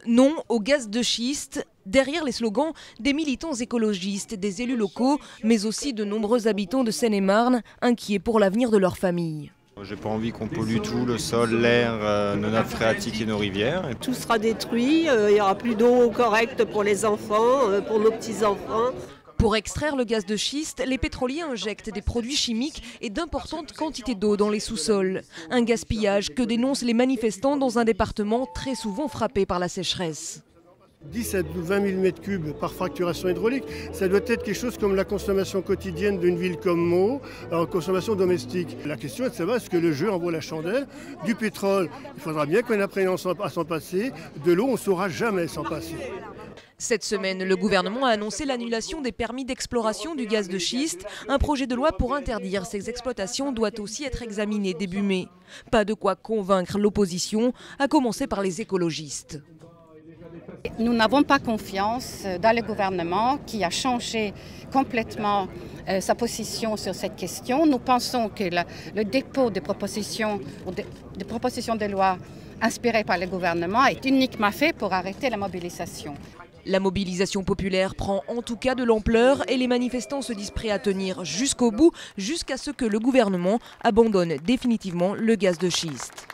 Non au gaz de schiste. Derrière les slogans, des militants écologistes, des élus locaux, mais aussi de nombreux habitants de Seine-et-Marne, inquiets pour l'avenir de leur famille. J'ai pas envie qu'on pollue tout, le sol, l'air, nos nappes phréatiques et nos rivières. Tout sera détruit, il n'y aura plus d'eau correcte pour les enfants, pour nos petits-enfants. Pour extraire le gaz de schiste, les pétroliers injectent des produits chimiques et d'importantes quantités d'eau dans les sous-sols. Un gaspillage que dénoncent les manifestants dans un département très souvent frappé par la sécheresse. 10 à 20 000 m3 par fracturation hydraulique, ça doit être quelque chose comme la consommation quotidienne d'une ville comme Meaux, en consommation domestique. La question est de savoir est-ce que le jeu en vaut la chandelle. Du pétrole, il faudra bien qu'on apprenne à s'en passer. De l'eau, on ne saura jamais s'en passer. Cette semaine, le gouvernement a annoncé l'annulation des permis d'exploration du gaz de schiste. Un projet de loi pour interdire ces exploitations doit aussi être examiné début mai. Pas de quoi convaincre l'opposition, à commencer par les écologistes. Nous n'avons pas confiance dans le gouvernement qui a changé complètement sa position sur cette question. Nous pensons que le dépôt de propositions de loi inspirées par le gouvernement est uniquement fait pour arrêter la mobilisation. La mobilisation populaire prend en tout cas de l'ampleur et les manifestants se disent prêts à tenir jusqu'au bout, jusqu'à ce que le gouvernement abandonne définitivement le gaz de schiste.